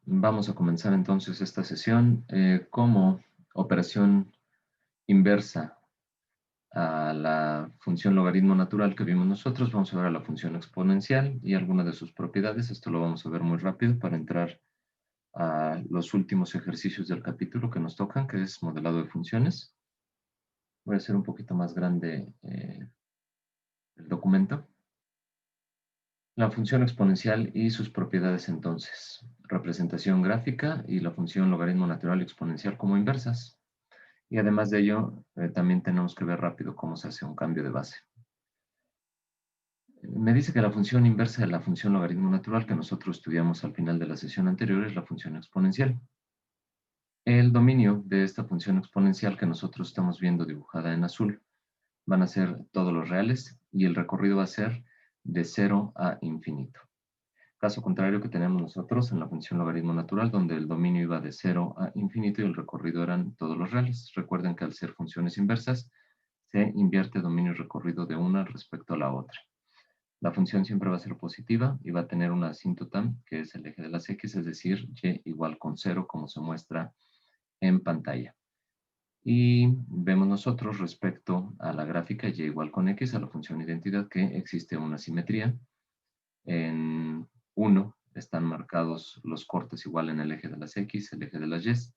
Vamos a comenzar entonces esta sesión como operación inversa a la función logaritmo natural que vimos nosotros. Vamos a ver a la función exponencial y algunas de sus propiedades. Esto lo vamos a ver muy rápido para entrar a los últimos ejercicios del capítulo que nos tocan, que es modelado de funciones. Voy a hacer un poquito más grande el documento. La función exponencial y sus propiedades entonces. Representación gráfica y la función logaritmo natural exponencial como inversas. Y además de ello, también tenemos que ver rápido cómo se hace un cambio de base. Me dice que la función inversa de la función logaritmo natural que nosotros estudiamos al final de la sesión anterior es la función exponencial. El dominio de esta función exponencial que nosotros estamos viendo dibujada en azul van a ser todos los reales y el recorrido va a ser de 0 a infinito. Caso contrario que tenemos nosotros en la función logaritmo natural, donde el dominio iba de 0 a infinito y el recorrido eran todos los reales. Recuerden que al ser funciones inversas, se invierte dominio y recorrido de una respecto a la otra. La función siempre va a ser positiva y va a tener una asíntota, que es el eje de las x, es decir, y igual con 0, como se muestra en pantalla. Y vemos nosotros respecto a la gráfica y igual con x, a la función identidad, que existe una simetría. En 1 están marcados los cortes igual en el eje de las x, el eje de las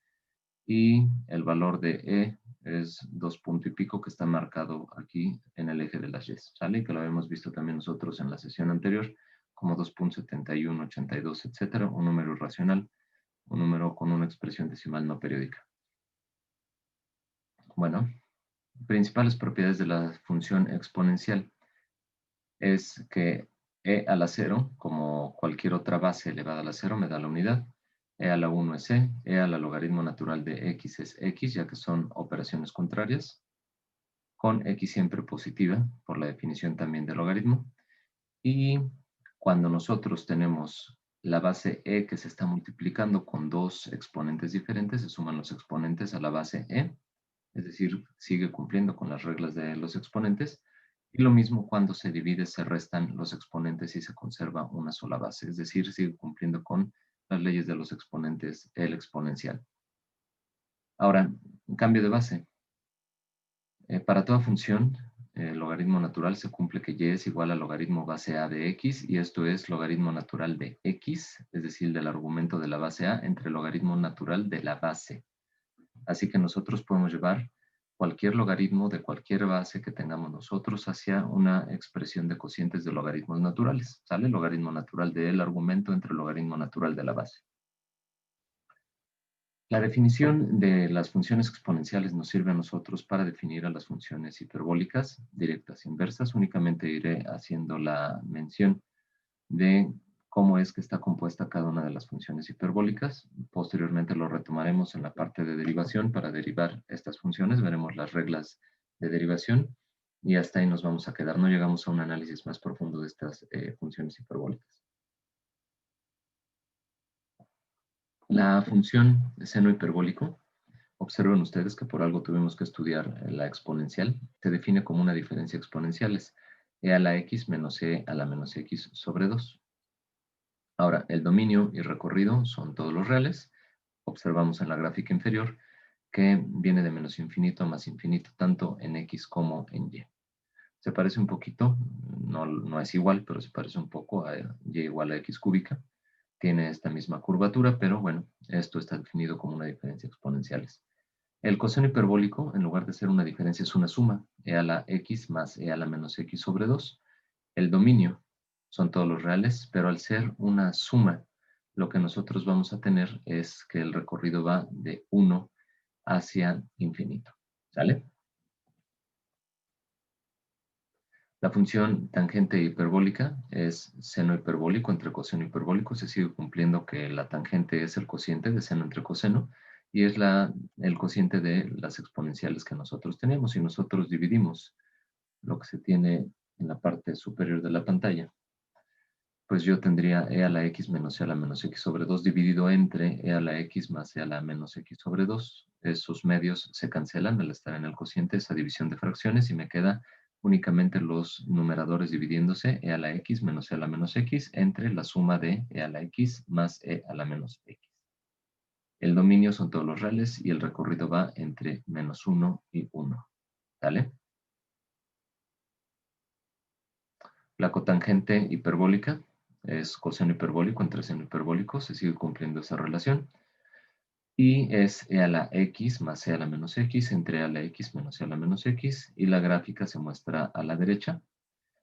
y el valor de e es 2 punto y pico que está marcado aquí en el eje de las ¿sale? Que lo habíamos visto también nosotros en la sesión anterior como 2.71, 82, etcétera, un número irracional, un número con una expresión decimal no periódica. Bueno, principales propiedades de la función exponencial es que e a la 0, como cualquier otra base elevada a la 0, me da la unidad. E a la 1 es e a la logaritmo natural de x es x, ya que son operaciones contrarias, con x siempre positiva, por la definición también del logaritmo. Y cuando nosotros tenemos la base e que se está multiplicando con dos exponentes diferentes, se suman los exponentes a la base e, es decir, sigue cumpliendo con las reglas de los exponentes. Y lo mismo cuando se divide, se restan los exponentes y se conserva una sola base, es decir, sigue cumpliendo con las leyes de los exponentes, el exponencial. Ahora, un cambio de base. Para toda función, logaritmo natural se cumple que y es igual al logaritmo base a de x, y esto es logaritmo natural de x, es decir, del argumento de la base a entre logaritmo natural de la base. Así que nosotros podemos llevar cualquier logaritmo de cualquier base que tengamos nosotros hacia una expresión de cocientes de logaritmos naturales. ¿Sale? Logaritmo natural del argumento entre logaritmo natural de la base. La definición de las funciones exponenciales nos sirve a nosotros para definir a las funciones hiperbólicas, directas e inversas. Únicamente iré haciendo la mención de cómo es que está compuesta cada una de las funciones hiperbólicas. Posteriormente lo retomaremos en la parte de derivación para derivar estas funciones. Veremos las reglas de derivación y hasta ahí nos vamos a quedar. No llegamos a un análisis más profundo de estas funciones hiperbólicas. La función de seno hiperbólico, observen ustedes que por algo tuvimos que estudiar la exponencial, se define como una diferencia exponencial, es e a la x menos e a la menos x sobre 2. Ahora, el dominio y recorrido son todos los reales. Observamos en la gráfica inferior que viene de menos infinito a más infinito, tanto en x como en y. Se parece un poquito, no es igual, pero se parece un poco a y igual a x cúbica. Tiene esta misma curvatura, pero bueno, esto está definido como una diferencia exponenciales. El coseno hiperbólico, en lugar de ser una diferencia, es una suma, e a la x más e a la menos x sobre 2. El dominio son todos los reales, pero al ser una suma, lo que nosotros vamos a tener es que el recorrido va de 1 hacia infinito. ¿Sale? La función tangente hiperbólica es seno hiperbólico entre coseno hiperbólico. Se sigue cumpliendo que la tangente es el cociente de seno entre coseno y es el cociente de las exponenciales que nosotros tenemos. Si nosotros dividimos lo que se tiene en la parte superior de la pantalla, pues yo tendría e a la x menos e a la menos x sobre 2 dividido entre e a la x más e a la menos x sobre 2. Esos medios se cancelan al estar en el cociente, esa división de fracciones, y me queda únicamente los numeradores dividiéndose, e a la x menos e a la menos x entre la suma de e a la x más e a la menos x. El dominio son todos los reales y el recorrido va entre -1 y 1. ¿Vale? La cotangente hiperbólica es coseno hiperbólico entre seno hiperbólico, se sigue cumpliendo esa relación. Y es e a la x más e a la menos x entre e a la x menos e a la menos x. Y la gráfica se muestra a la derecha.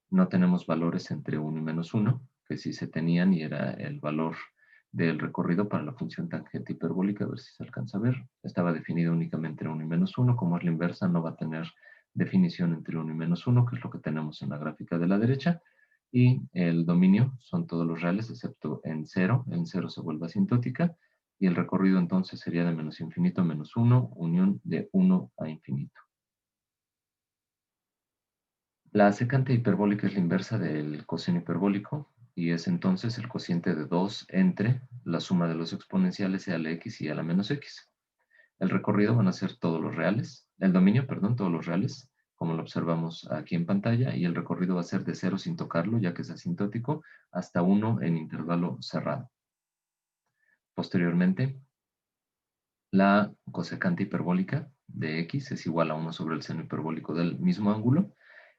No tenemos valores entre 1 y -1, que sí se tenían y era el valor del recorrido para la función tangente hiperbólica, a ver si se alcanza a ver. Estaba definido únicamente entre 1 y -1, como es la inversa, no va a tener definición entre 1 y -1, que es lo que tenemos en la gráfica de la derecha. Y el dominio son todos los reales, excepto en 0. En 0 se vuelve asintótica. Y el recorrido entonces sería de menos infinito a -1, unión de 1 a infinito. La secante hiperbólica es la inversa del coseno hiperbólico y es entonces el cociente de 2 entre la suma de los exponenciales e a la x y a la menos x. El recorrido van a ser todos los reales, el dominio, perdón, todos los reales, como lo observamos aquí en pantalla, y el recorrido va a ser de 0 sin tocarlo, ya que es asintótico, hasta 1 en intervalo cerrado. Posteriormente, la cosecante hiperbólica de x es igual a 1 sobre el seno hiperbólico del mismo ángulo,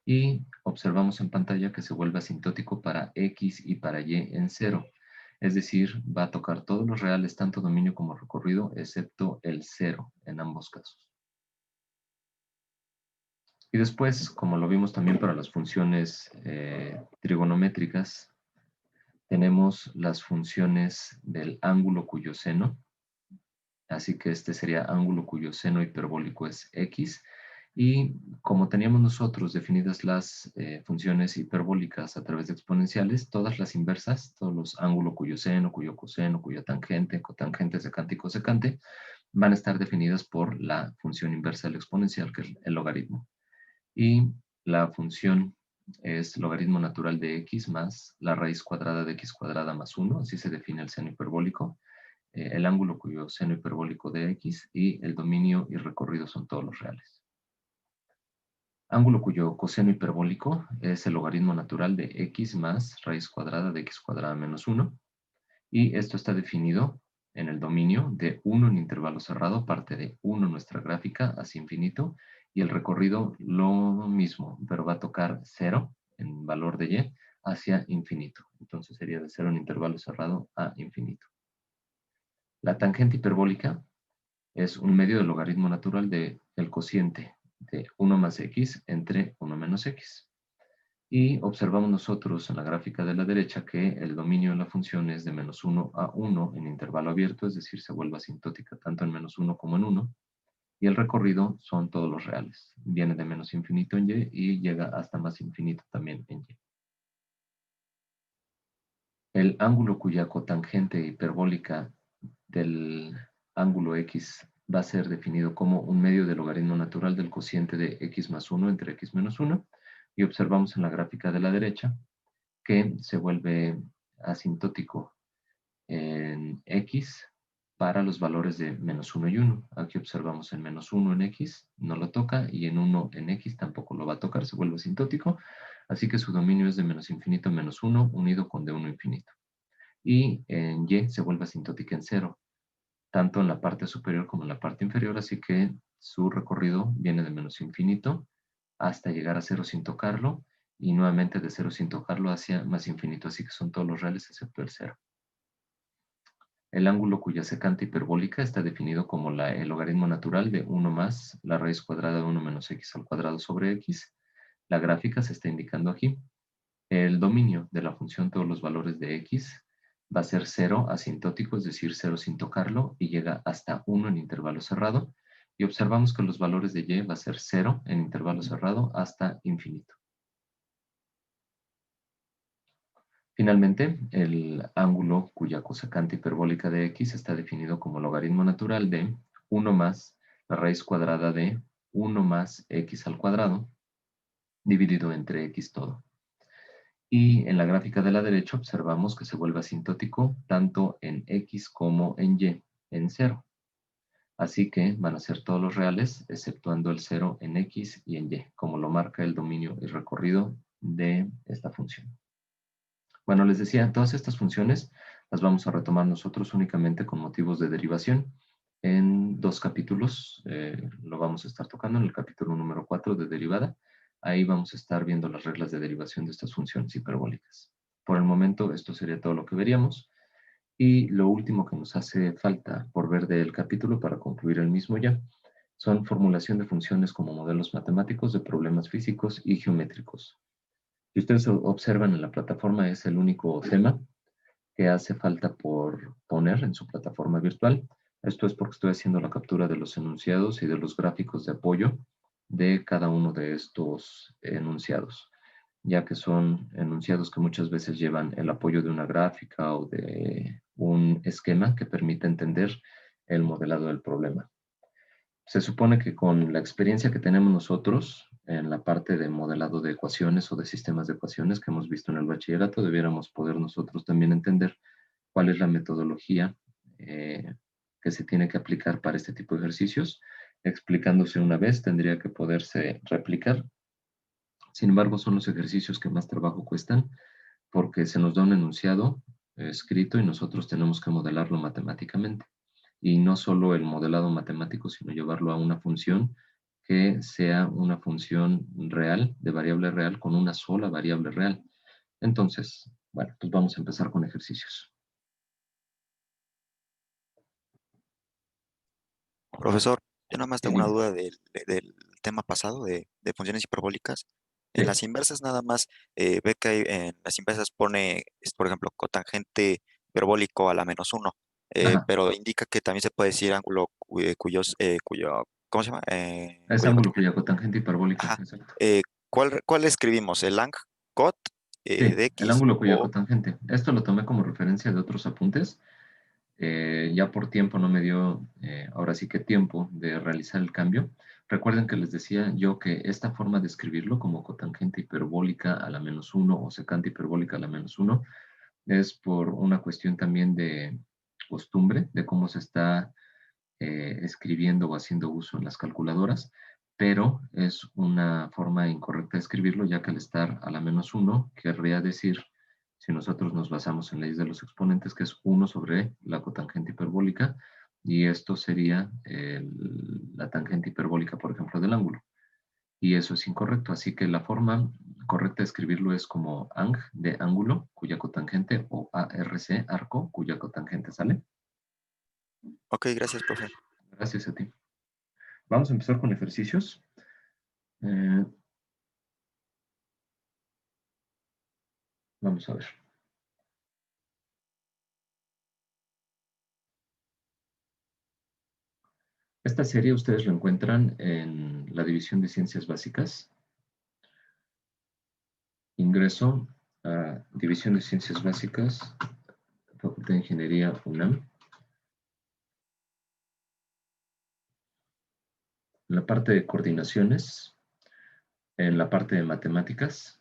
y observamos en pantalla que se vuelve asintótico para x y para y en 0. Es decir, va a tocar todos los reales, tanto dominio como recorrido, excepto el 0 en ambos casos. Y después, como lo vimos también para las funciones trigonométricas, tenemos las funciones del ángulo cuyo seno. Así que este sería ángulo cuyo seno hiperbólico es x. Y como teníamos nosotros definidas las funciones hiperbólicas a través de exponenciales, todas las inversas, todos los ángulos cuyo seno, cuyo coseno, cuya tangente, cotangente, secante y cosecante, van a estar definidas por la función inversa del exponencial, que es el logaritmo. Y la función es logaritmo natural de x más la raíz cuadrada de x cuadrada más 1, así se define el seno hiperbólico. El ángulo cuyo seno hiperbólico de x y el dominio y recorrido son todos los reales. Ángulo cuyo coseno hiperbólico es el logaritmo natural de x más raíz cuadrada de x cuadrada menos 1. Y esto está definido en el dominio de 1 en intervalo cerrado, parte de 1 nuestra gráfica hacia infinito, y el recorrido lo mismo, pero va a tocar 0 en valor de y hacia infinito. Entonces sería de 0 en intervalo cerrado a infinito. La tangente hiperbólica es un medio del logaritmo natural del cociente de 1 más x entre 1 menos x. Y observamos nosotros en la gráfica de la derecha que el dominio de la función es de -1 a 1 en intervalo abierto, es decir, se vuelve asintótica tanto en -1 como en 1. Y el recorrido son todos los reales. Viene de menos infinito en y y llega hasta más infinito también en y. El ángulo cuya cotangente hiperbólica del ángulo x va a ser definido como un medio del logaritmo natural del cociente de x más 1 entre x menos 1. Y observamos en la gráfica de la derecha que se vuelve asintótico en x para los valores de -1 y 1. Aquí observamos en -1 en x, no lo toca, y en 1 en x tampoco lo va a tocar, se vuelve asintótico. Así que su dominio es de menos infinito a -1 unido con de 1 infinito. Y en y se vuelve asintótica en 0, tanto en la parte superior como en la parte inferior, así que su recorrido viene de menos infinito hasta llegar a 0 sin tocarlo, y nuevamente de 0 sin tocarlo hacia más infinito, así que son todos los reales excepto el 0. El ángulo cuya secante hiperbólica está definido como el logaritmo natural de 1 más la raíz cuadrada de 1 menos x al cuadrado sobre x. La gráfica se está indicando aquí. El dominio de la función todos los valores de x va a ser 0 asintótico, es decir, 0 sin tocarlo, y llega hasta 1 en intervalo cerrado. Y observamos que los valores de y va a ser 0 en intervalo cerrado hasta infinito. Finalmente, el ángulo cuya cosecante hiperbólica de x está definido como logaritmo natural de 1 más la raíz cuadrada de 1 más x al cuadrado dividido entre x todo. Y en la gráfica de la derecha observamos que se vuelve asintótico tanto en x como en y, en 0. Así que van a ser todos los reales, exceptuando el 0 en x y en y, como lo marca el dominio y recorrido de esta función. Bueno, les decía, todas estas funciones las vamos a retomar nosotros únicamente con motivos de derivación. en 2 capítulos. Lo vamos a estar tocando en el capítulo número 4 de derivada. Ahí vamos a estar viendo las reglas de derivación de estas funciones hiperbólicas. Por el momento, esto sería todo lo que veríamos. Y lo último que nos hace falta por ver del capítulo para concluir el mismo ya, son formulación de funciones como modelos matemáticos de problemas físicos y geométricos. Si ustedes observan en la plataforma, es el único tema que hace falta por poner en su plataforma virtual. Esto es porque estoy haciendo la captura de los enunciados y de los gráficos de apoyo de cada uno de estos enunciados, ya que son enunciados que muchas veces llevan el apoyo de una gráfica o de un esquema que permite entender el modelado del problema. Se supone que con la experiencia que tenemos nosotros en la parte de modelado de ecuaciones o de sistemas de ecuaciones que hemos visto en el bachillerato, debiéramos poder nosotros también entender cuál es la metodología que se tiene que aplicar para este tipo de ejercicios. Explicándose una vez, tendría que poderse replicar. Sin embargo, son los ejercicios que más trabajo cuestan porque se nos da un enunciado escrito y nosotros tenemos que modelarlo matemáticamente. Y no solo el modelado matemático, sino llevarlo a una función que sea una función real, de variable real, con una sola variable real. Entonces, bueno, pues vamos a empezar con ejercicios. Profesor, yo nada más Sí, tengo una dime. duda del tema pasado de funciones hiperbólicas. En Sí. las inversas nada más ve que en las inversas pone, por ejemplo, cotangente hiperbólico a la -1, Ajá. pero indica que también se puede decir ángulo ¿cómo se llama? Es Cuya ángulo cotangente. cuya cotangente hiperbólica, Ajá. exacto. ¿Cuál escribimos? ¿El ang cot Sí, de el x ángulo cuya o... cotangente. Esto lo tomé como referencia de otros apuntes. Ya por tiempo no me dio, ahora sí que tiempo de realizar el cambio. Recuerden que les decía yo que esta forma de escribirlo como cotangente hiperbólica a la -1 o secante hiperbólica a la -1 es por una cuestión también de costumbre, de cómo se está escribiendo o haciendo uso en las calculadoras, pero es una forma incorrecta de escribirlo, ya que al estar a la -1 querría decir, si nosotros nos basamos en leyes de los exponentes, que es 1 sobre la cotangente hiperbólica, y esto sería la tangente hiperbólica, por ejemplo, del ángulo. Y eso es incorrecto, así que la forma correcta de escribirlo es como ang de ángulo, cuya cotangente, o arc, arco, cuya cotangente sale. Ok, gracias, profe. Gracias a ti. Vamos a empezar con ejercicios. Eh, Vamos a ver. Esta serie ustedes lo encuentran en la División de Ciencias Básicas. Ingreso a División de Ciencias Básicas, Facultad de Ingeniería UNAM. En la parte de coordinaciones, en la parte de matemáticas,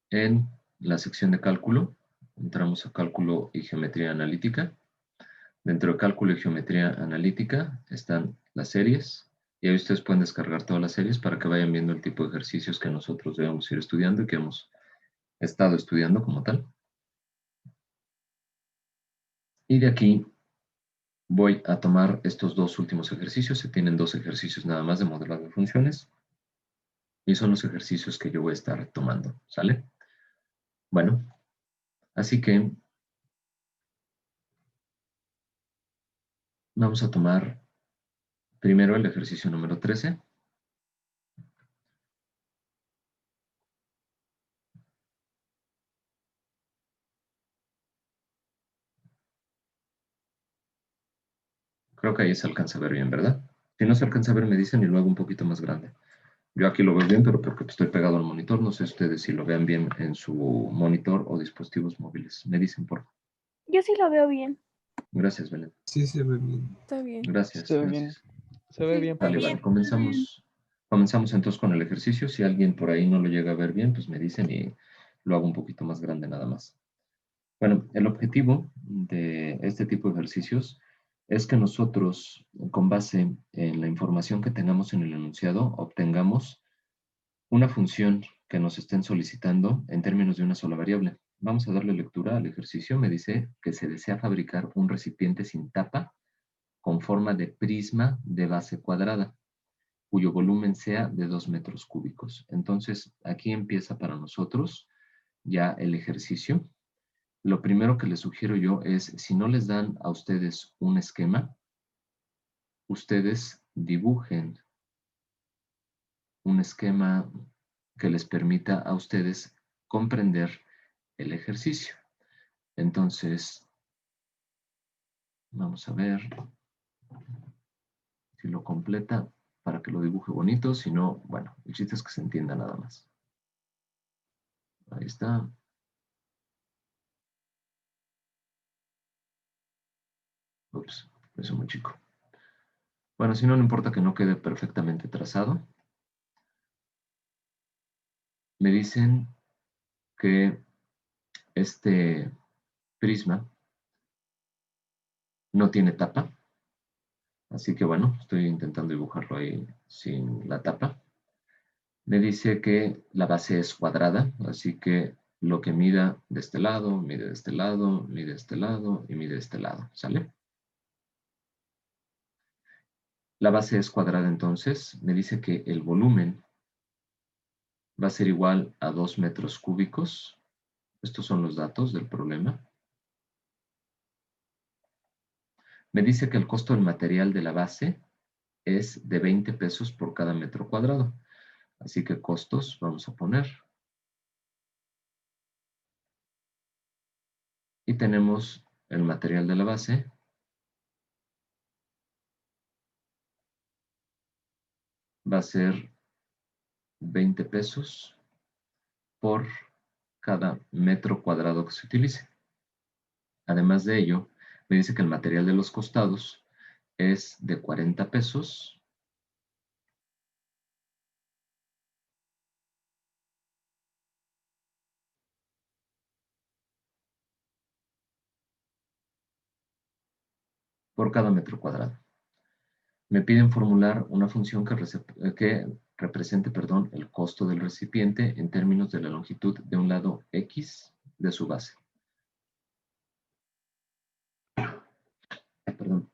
en la sección de cálculo, entramos a cálculo y geometría analítica. Dentro de cálculo y geometría analítica están las series, y ahí ustedes pueden descargar todas las series para que vayan viendo el tipo de ejercicios que nosotros debemos ir estudiando y que hemos estado estudiando como tal. Y de aquí voy a tomar estos dos últimos ejercicios. Se tienen dos ejercicios nada más de modelado de funciones, y son los ejercicios que yo voy a estar tomando, ¿sale? Bueno, así que vamos a tomar primero el ejercicio número 13. Creo que ahí se alcanza a ver bien, ¿verdad? Si no se alcanza a ver, me dicen y lo hago un poquito más grande. Yo aquí lo veo bien, pero porque estoy pegado al monitor. No sé ustedes si lo vean bien en su monitor o dispositivos móviles. Me dicen, por favor. Yo sí lo veo bien. Gracias, Belén. Sí, se ve bien. Está bien. Gracias, Se ve bien, gracias. se ve Sí, bien, está Vale, profesor. vale, comenzamos. Comenzamos entonces con el ejercicio. Si alguien por ahí no lo llega a ver bien, pues me dicen y lo hago un poquito más grande nada más. Bueno, el objetivo de este tipo de ejercicios es que nosotros, con base en la información que tengamos en el enunciado, obtengamos una función que nos estén solicitando en términos de una sola variable. vamos a darle lectura al ejercicio. Me dice que se desea fabricar un recipiente sin tapa con forma de prisma de base cuadrada, cuyo volumen sea de 2 metros cúbicos. Entonces, aquí empieza para nosotros ya el ejercicio. Lo primero que les sugiero yo es, si no les dan a ustedes un esquema, ustedes dibujen un esquema que les permita a ustedes comprender el ejercicio. Entonces, vamos a ver si lo completa para que lo dibuje bonito. Si no, bueno, el chiste es que se entienda nada más. Ahí está. Ups, eso muy chico. Bueno, si no, no importa que no quede perfectamente trazado. Me dicen que este prisma no tiene tapa. Así que bueno, estoy intentando dibujarlo ahí sin la tapa. Me dice que la base es cuadrada, así que lo que mida de este lado, mide de este lado, mide de este lado y mide de este lado. ¿Sale? La base es cuadrada, entonces me dice que el volumen va a ser igual a 2 metros cúbicos. Estos son los datos del problema. Me dice que el costo del material de la base es de 20 pesos por cada metro cuadrado. Así que costos vamos a poner. Y tenemos el material de la base. Va a ser 20 pesos por cada metro cuadrado que se utilice. Además de ello, me dice que el material de los costados es de 40 pesos por cada metro cuadrado. Me piden formular una función que represente, el costo del recipiente en términos de la longitud de un lado X de su base. Perdón.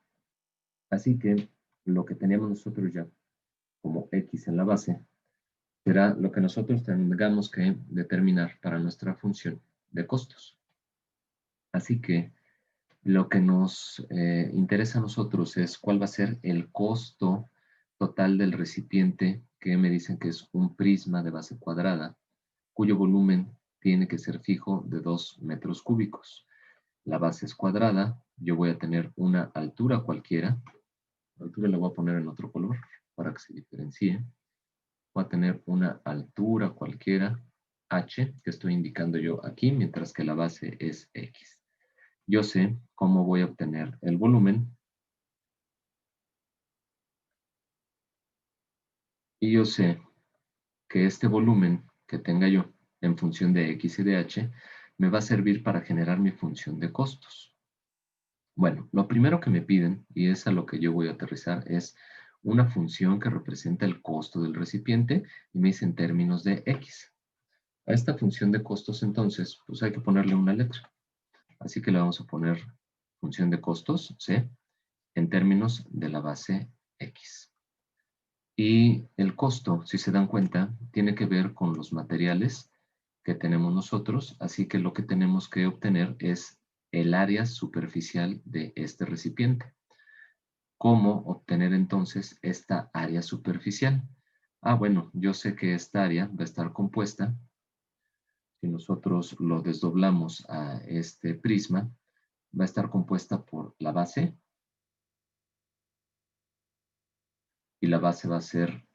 Así que lo que teníamos nosotros ya como X en la base será lo que nosotros tengamos que determinar para nuestra función de costos. Así que lo que nos interesa a nosotros es cuál va a ser el costo total del recipiente, que me dicen que es un prisma de base cuadrada, cuyo volumen tiene que ser fijo de 2 metros cúbicos. La base es cuadrada, yo voy a tener una altura cualquiera, la altura la voy a poner en otro color para que se diferencie. Voy a tener una altura cualquiera, h, que estoy indicando yo aquí, mientras que la base es x. Yo sé cómo voy a obtener el volumen y yo sé que este volumen que tenga yo en función de x y de h me va a servir para generar mi función de costos. Bueno, lo primero que me piden, y es a lo que yo voy a aterrizar, es una función que representa el costo del recipiente y me dice en términos de x. A esta función de costos, entonces, pues hay que ponerle una letra. Así que le vamos a poner función de costos, C, en términos de la base X. Y el costo, si se dan cuenta, tiene que ver con los materiales que tenemos nosotros, así que lo que tenemos que obtener es el área superficial de este recipiente. ¿Cómo obtener entonces esta área superficial? Ah, bueno, yo sé que esta área va a estar compuesta, si nosotros lo desdoblamos a este prisma, va a estar compuesta por la base, y la base va a ser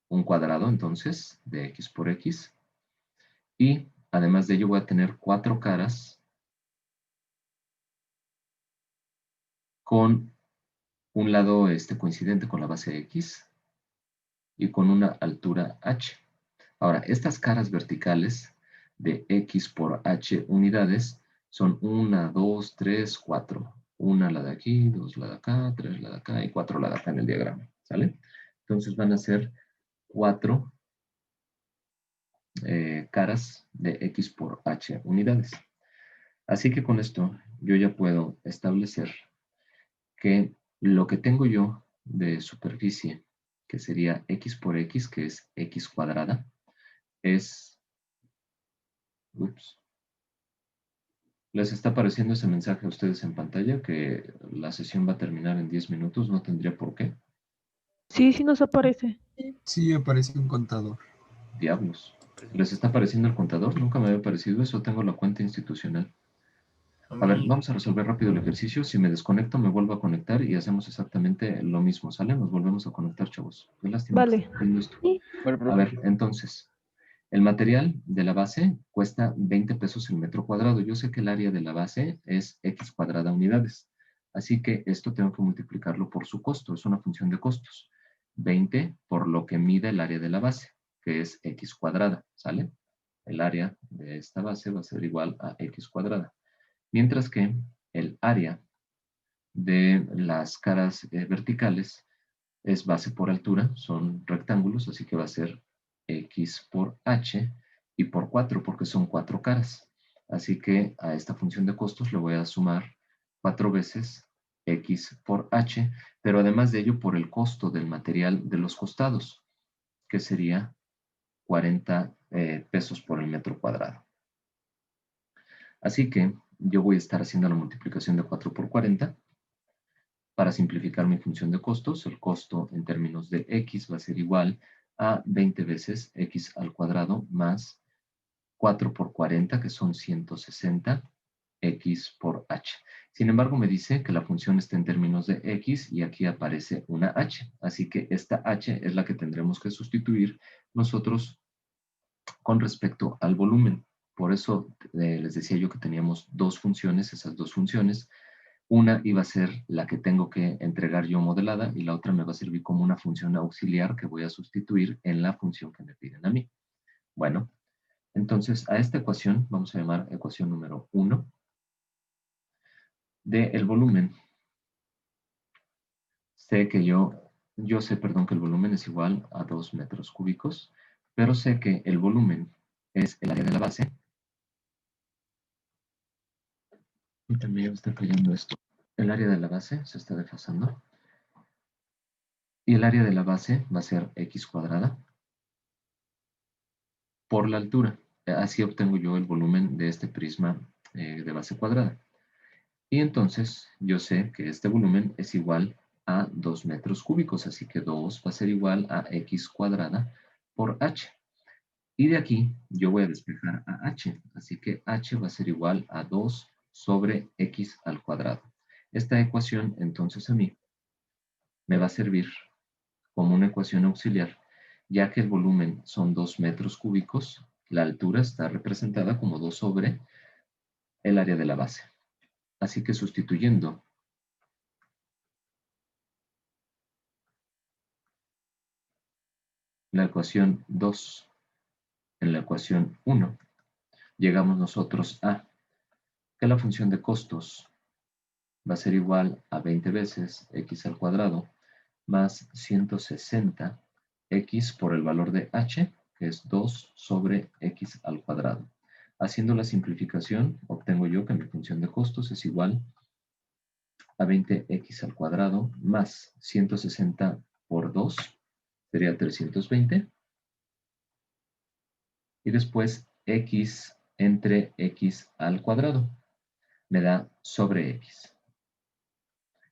un cuadrado, entonces, de x por x. Y además de ello voy a tener 4 caras con un lado coincidente con la base x y con una altura h. Ahora, estas caras verticales de x por h unidades son 1, 2, 3, 4. Una la de aquí, 2 la de acá, 3 la de acá y 4 la de acá en el diagrama. ¿Sale? Entonces van a ser 4 caras de x por h unidades. Así que con esto yo ya puedo establecer que lo que tengo yo de superficie, que sería x por x, que es x cuadrada, es... Ups. ¿Les está apareciendo ese mensaje a ustedes en pantalla que la sesión va a terminar en 10 minutos? No tendría por qué. Sí, sí nos aparece. Sí, aparece un contador. Diablos. ¿Les está apareciendo el contador? Nunca me había aparecido eso. Tengo la cuenta institucional. A ver, vamos a resolver rápido el ejercicio. Si me desconecto, me vuelvo a conectar y hacemos exactamente lo mismo, ¿sale? Nos volvemos a conectar, chavos. Qué lástima que Vale. esté haciendo esto. Sí. A ver, entonces, el material de la base cuesta 20 pesos el metro cuadrado. Yo sé que el área de la base es x cuadrada unidades. Así que esto tengo que multiplicarlo por su costo. Es una función de costos. 20 por lo que mide el área de la base, que es x cuadrada, ¿sale? El área de esta base va a ser igual a x cuadrada. Mientras que el área de las caras verticales es base por altura, son rectángulos, así que va a ser x por h y por 4, porque son 4 caras. Así que a esta función de costos le voy a sumar 4 veces x por h, pero además de ello por el costo del material de los costados, que sería 40 pesos por el metro cuadrado. Así que yo voy a estar haciendo la multiplicación de 4 por 40. Para simplificar mi función de costos, el costo en términos de x va a ser igual a 20 veces x al cuadrado más 4 por 40, que son 160, x por h. Sin embargo, me dice que la función está en términos de x y aquí aparece una h. Así que esta h es la que tendremos que sustituir nosotros con respecto al volumen. Por eso les decía yo que teníamos dos funciones, esas dos funciones. Una iba a ser la que tengo que entregar yo modelada y la otra me va a servir como una función auxiliar que voy a sustituir en la función que me piden a mí. Bueno, entonces a esta ecuación vamos a llamar ecuación número 1 del volumen. Sé que yo sé, perdón, que el volumen es igual a 2 metros cúbicos, pero sé que el volumen es el área de la base. Y también está cayendo esto. El área de la base se está desfasando. Y el área de la base va a ser x cuadrada por la altura. Así obtengo yo el volumen de este prisma de base cuadrada. Y entonces yo sé que este volumen es igual a 2 metros cúbicos, así que 2 va a ser igual a x cuadrada por h. Y de aquí yo voy a despejar a h, así que h va a ser igual a 2 sobre x al cuadrado. Esta ecuación entonces a mí me va a servir como una ecuación auxiliar, ya que el volumen son 2 metros cúbicos, la altura está representada como 2 sobre el área de la base. Así que sustituyendo la ecuación 2 en la ecuación 1, llegamos nosotros a que la función de costos va a ser igual a 20 veces x al cuadrado más 160 x por el valor de h, que es 2 sobre x al cuadrado. Haciendo la simplificación, obtengo yo que mi función de costos es igual a 20x al cuadrado más 160 por 2, sería 320. Y después x entre x al cuadrado me da sobre x.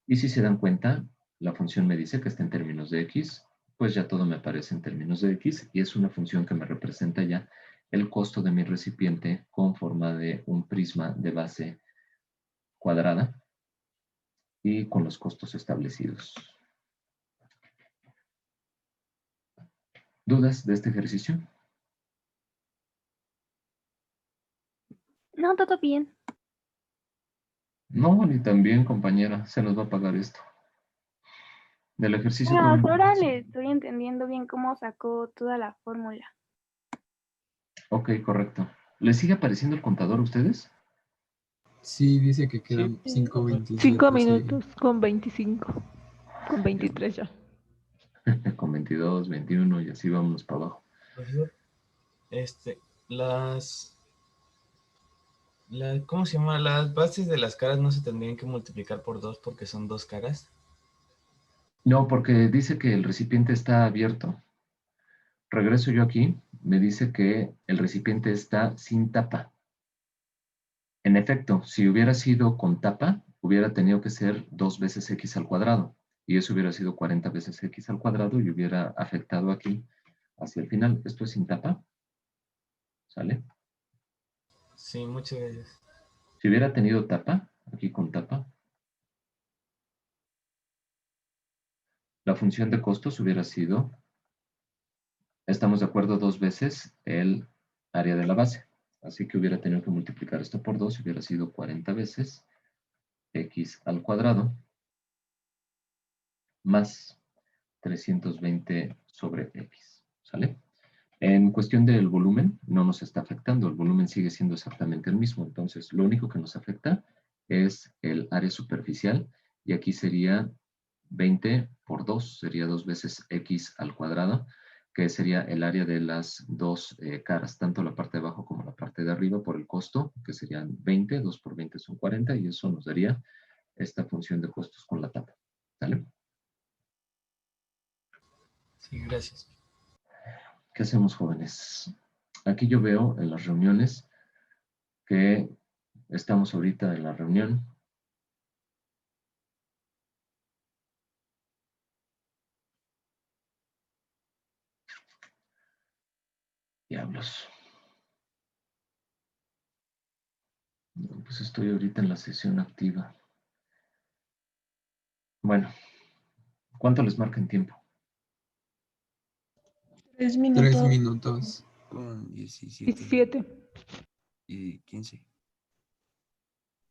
Y si se dan cuenta, la función me dice que está en términos de x, pues ya todo me aparece en términos de x y es una función que me representa ya el costo de mi recipiente con forma de un prisma de base cuadrada y con los costos establecidos. ¿Dudas de este ejercicio? No, todo bien. No, ni tan bien, compañera. Se nos va a pagar esto. Del ejercicio Bueno, todo. hasta ahora le estoy entendiendo bien cómo sacó toda la fórmula. Ok, correcto. ¿Les sigue apareciendo el contador a ustedes? Sí, dice que quedan Sí. 5:27. 5 sí. minutos con 25. Con 23 ya. Con 22, 21 y así vámonos para abajo. Las, ¿cómo se llama? Las bases de las caras no se tendrían que multiplicar por 2 porque son 2 caras. No, porque dice que el recipiente está abierto. Regreso yo aquí, me dice que el recipiente está sin tapa. En efecto, si hubiera sido con tapa, hubiera tenido que ser 2 veces x al cuadrado. Y eso hubiera sido 40 veces x al cuadrado y hubiera afectado aquí hacia el final. Esto es sin tapa. ¿Sale? Sí, muchas gracias. Si hubiera tenido tapa, aquí con tapa, la función de costos hubiera sido, estamos de acuerdo, 2 veces el área de la base. Así que hubiera tenido que multiplicar esto por 2 y hubiera sido 40 veces x al cuadrado más 320 sobre x. ¿Sale? En cuestión del volumen, no nos está afectando. El volumen sigue siendo exactamente el mismo. Entonces, lo único que nos afecta es el área superficial. Y aquí sería 20 por 2. Sería 2 veces x al cuadrado, que sería el área de las dos caras, tanto la parte de abajo como la parte de arriba, por el costo, que serían 20. 2 por 20 son 40. Y eso nos daría esta función de costos con la tapa. ¿Sale? Sí, gracias. ¿Qué hacemos, jóvenes? Aquí yo veo en las reuniones que estamos ahorita en la reunión. Diablos. No, pues estoy ahorita en la sesión activa. Bueno, ¿cuánto les marca en tiempo? 3 3 minutos. minutos. Con 17 17. y 15.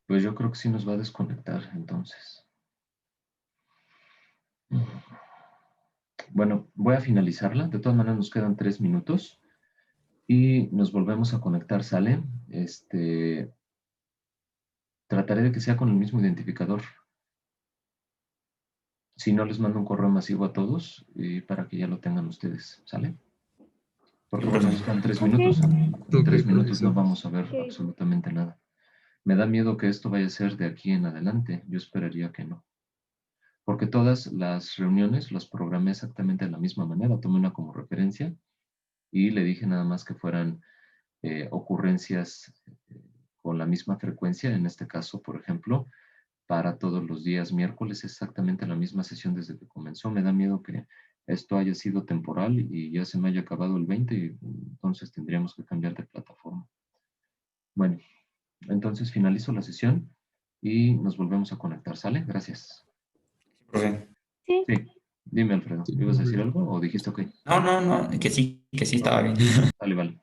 Pues yo creo que sí nos va a desconectar entonces. Bueno, voy a finalizarla. De todas maneras nos quedan 3 minutos y nos volvemos a conectar, ¿sale? Trataré de que sea con el mismo identificador. Si no, les mando un correo masivo a todos y para que ya lo tengan ustedes, ¿sale? Porque bueno, nos quedan 3 minutos. En Ok, 3 minutos no profesor. vamos a ver Ok. absolutamente nada. Me da miedo que esto vaya a ser de aquí en adelante. Yo esperaría que no. Porque todas las reuniones las programé exactamente de la misma manera. Tomé una como referencia y le dije nada más que fueran ocurrencias con la misma frecuencia. En este caso, por ejemplo, para todos los días miércoles, exactamente la misma sesión desde que comenzó. Me da miedo que esto haya sido temporal y ya se me haya acabado el 20 y entonces tendríamos que cambiar de plataforma. Bueno, entonces finalizo la sesión y nos volvemos a conectar. ¿Sale? Gracias. Profe. Sí. Sí, dime, Alfredo. Sí, ¿Ibas a decir profe. algo o dijiste ok? No, que sí estaba bien. Vale, vale.